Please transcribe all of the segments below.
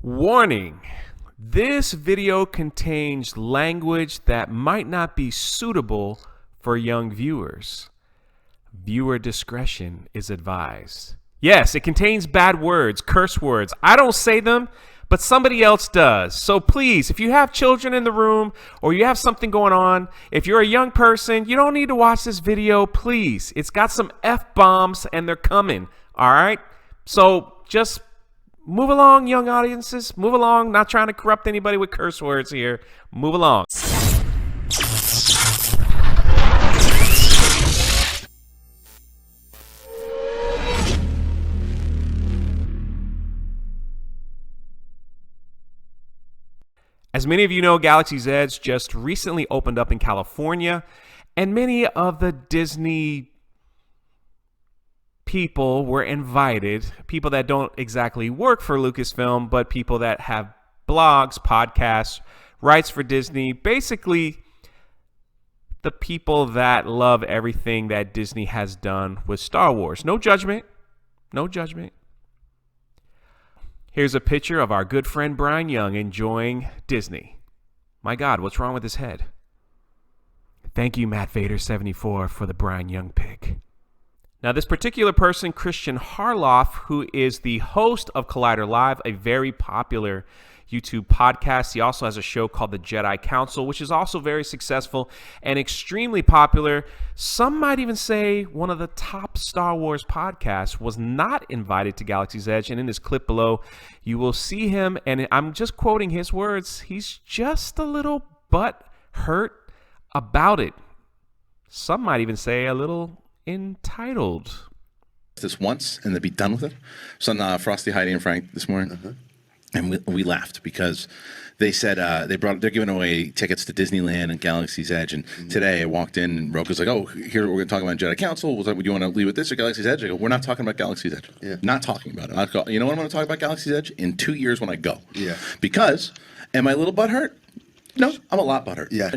Warning, this video contains language that might not be suitable for young viewers. Viewer discretion is advised. Yes, it contains bad words, curse words. I don't say them, but somebody else does. So please, if you have children in the room or you have something going on, if you're a young person, you don't need to watch this video, please. It's got some F-bombs and they're coming, all right? So just move along, young audiences. Move along. Not trying to corrupt anybody with curse words here. Move along. As many of you know, Galaxy's Edge just recently opened up in California, and many of the Disney people were invited, people that don't exactly work for Lucasfilm, but people that have blogs, podcasts, writes for Disney, basically the people that love everything that Disney has done with Star Wars. No judgment, no judgment. Here's a picture of our good friend Brian Young enjoying Disney. My God, what's wrong with his head? Thank you, Matt Vader74, for the Brian Young pick. Now, this particular person, Kristian Harloff, who is the host of Collider Live, a very popular YouTube podcast. He also has a show called The Jedi Council, which is also very successful and extremely popular. Some might even say one of the top Star Wars podcasts, was not invited to Galaxy's Edge. And in this clip below, you will see him, and I'm just quoting his words, he's just a little butt hurt about it. Some might even say a little entitled. This once and then be done with it. So on Frosty, Heidi, and Frank this morning, and we laughed because they said they're giving away tickets to Disneyland and Galaxy's Edge. And today I walked in and Roka's like, "Oh, here we're going to talk about Jedi Council. Was like, would you want to leave with this or Galaxy's Edge?" I go, "We're not talking about Galaxy's Edge. Yeah. Not talking about it. I go, you know what I'm going to talk about Galaxy's Edge in 2 years when I go. Yeah. Because am I a little butthurt? No, I'm a lot butthurt. Yeah.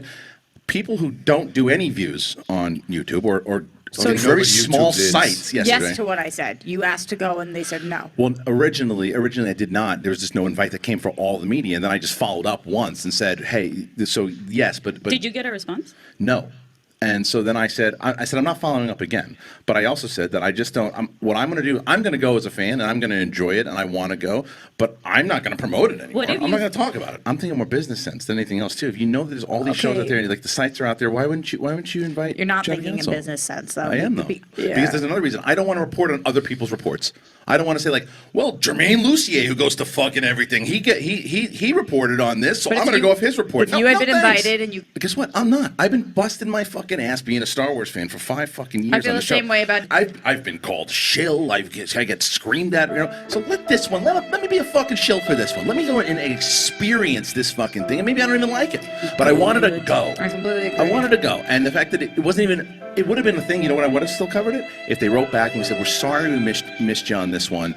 People who don't do any views on YouTube or so very small sites. Yes to what I said. You asked to go and they said no. Well, originally I did not. There was just no invite that came for all the media, and then I just followed up once and said, "Hey, so yes, but." Did you get a response? No. And so then I said, I'm not following up again. But I also said that I just don't, what I'm going to do, I'm going to go as a fan, and I'm going to enjoy it, and I want to go, but I'm not going to promote it anymore. I'm not going to talk about it. I'm thinking more business sense than anything else, too. If you know there's all these shows out there, and like the sites are out there, why wouldn't you invite You're not thinking in business sense, though. I am, though. Because there's another reason. I don't want to report on other people's reports. I don't want to say like, well, Jermaine Lucier, who goes to fucking everything, he reported on this, so I'm going to go off his report. If you had been invited and you... Guess what? I'm not. I've been busting my fucking ass being a Star Wars fan for 5 fucking years. I feel on the same way about... I've been called shill. I get screamed at. You know. So let this one. Let me be a fucking shill for this one. Let me go and experience this fucking thing. And maybe I don't even like it, but I wanted to go. I completely agree. I wanted to go, and the fact that it wasn't even. It would have been a thing. You know what? I would have still covered it if they wrote back and we said, "We're sorry we missed you on this one.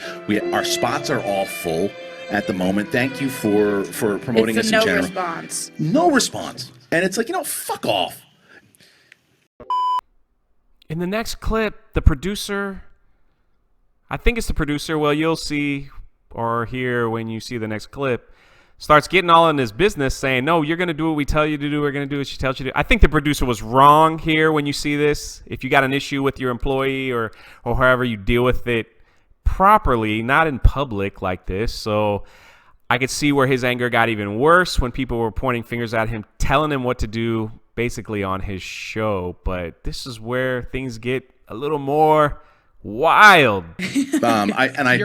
Our spots are all full at the moment. Thank you for promoting us in general." No response. No response. And it's like, fuck off. In the next clip, the producer, I think it's the producer, well, you'll see or hear when you see the next clip, starts getting all in his business saying, "No, you're going to do what we tell you to do. We're going to do what she tells you to do." I think the producer was wrong here when you see this. If you got an issue with your employee or however you deal with it properly, not in public like this. So I could see where his anger got even worse when people were pointing fingers at him, telling him what to do basically on his show. But this is where things get a little more wild. You're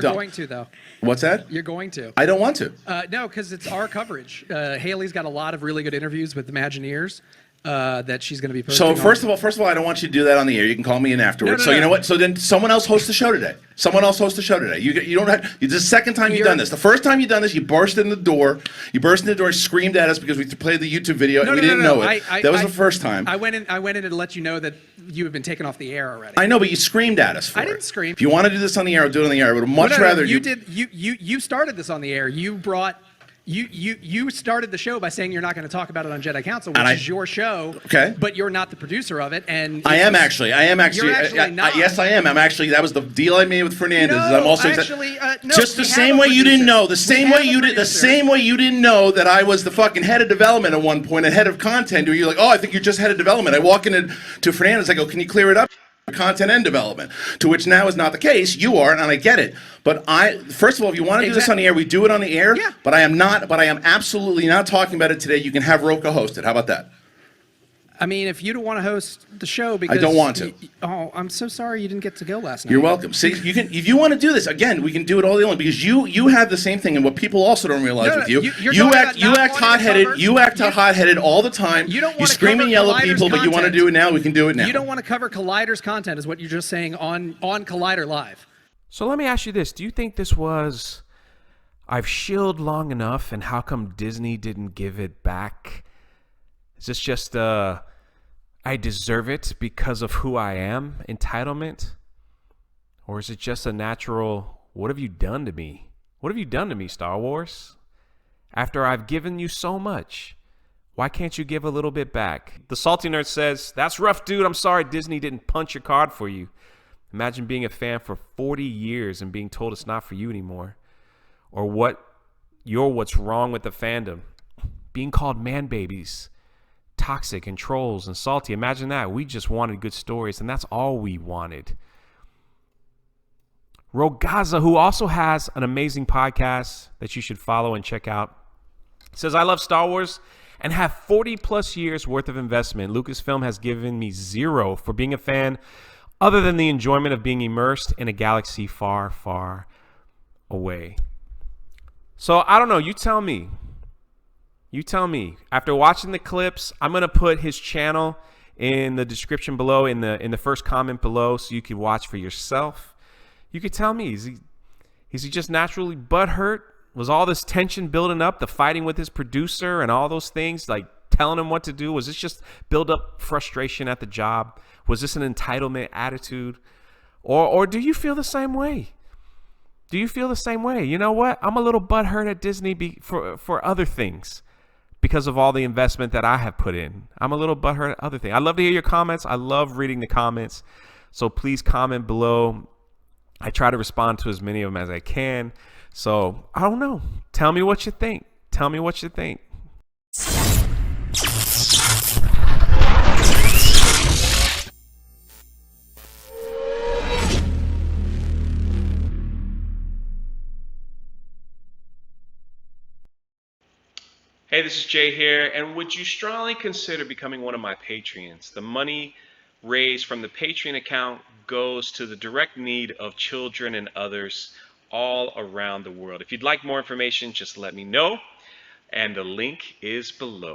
going to, though. What's that? You're going to. I don't want to. No, because it's our coverage. Haley's got a lot of really good interviews with Imagineers that she's going to be posting. So first of all, I don't want you to do that on the air. You can call me in afterwards. So you know what? So then someone else hosts the show today. Someone else hosts the show today. You don't have. This is the second time you've done this. The first time you've done this, you burst in the door. You burst in the door, screamed at us because we played the YouTube video and we didn't know it. That was the first time. I went in to let you know that you have been taken off the air already. I know, but you screamed at us for it. I didn't scream. If you want to do this on the air, I'll do it on the air. I would much rather you started this on the air. You brought You started the show by saying you're not going to talk about it on Jedi Council, which And is your show. Okay. But you're not the producer of it, and I am actually. You're actually not. Yes, I am. I'm actually. That was the deal I made with Fernandez. No, I'm also actually, no, just the we have same a way you producer. didn't know. We The same way you didn't know that I was the fucking head of development at one point, and head of content. Where you're like, oh, I think you're just head of development. I walk into Fernandez. I go, can you clear it up? Content and development, to which now is not the case. You are, and I get it. But first of all, if you want to do this on the air, we do it on the air. Yeah. But I am absolutely not talking about it today. You can have Roka host it. How about that? I mean, if you don't want to host the show because I don't want to. Oh, I'm so sorry you didn't get to go last night. You're welcome. See, you can if you want to do this again. We can do it all the only because you have the same thing, and what people also don't realize with you, you act hot-headed. You act hot-headed all the time. You don't want you to scream and yell at Collider's people, but you want to content. do it now. We can do it now. You don't want to cover Collider's content, is what you're just saying on Collider Live. So let me ask you this. Do you think this was, I've shilled long enough, and how come Disney didn't give it back? Is this just I deserve it because of who I am, entitlement? Or is it just a natural, what have you done to me? What have you done to me, Star Wars? After I've given you so much, why can't you give a little bit back? The Salty Nerd says, that's rough, dude. I'm sorry Disney didn't punch your card for you. Imagine being a fan for 40 years and being told it's not for you anymore. Or what's wrong with the fandom. Being called man babies, toxic and trolls and salty. Imagine that. We just wanted good stories, and that's all we wanted. Rogaza, who also has an amazing podcast that you should follow and check out, says, I love Star Wars and have 40 plus years worth of investment. Lucasfilm has given me zero for being a fan other than the enjoyment of being immersed in a galaxy far, far away. So I don't know. You tell me. You tell me. After watching the clips, I'm going to put his channel in the description below, in the first comment below, so you can watch for yourself. You could tell me, is he just naturally butthurt? Was all this tension building up, the fighting with his producer and all those things, like telling him what to do? Was this just build up frustration at the job? Was this an entitlement attitude? Or do you feel the same way? Do you feel the same way? You know what? I'm a little butthurt at Disney for other things because of all the investment that I have put in. I'm a little butthurt at other things. I love to hear your comments. I love reading the comments. So please comment below. I try to respond to as many of them as I can. So I don't know. Tell me what you think. Tell me what you think. Hey, this is Jay here, and would you strongly consider becoming one of my Patreons? The money raised from the Patreon account goes to the direct need of children and others all around the world. If you'd like more information, just let me know, and the link is below.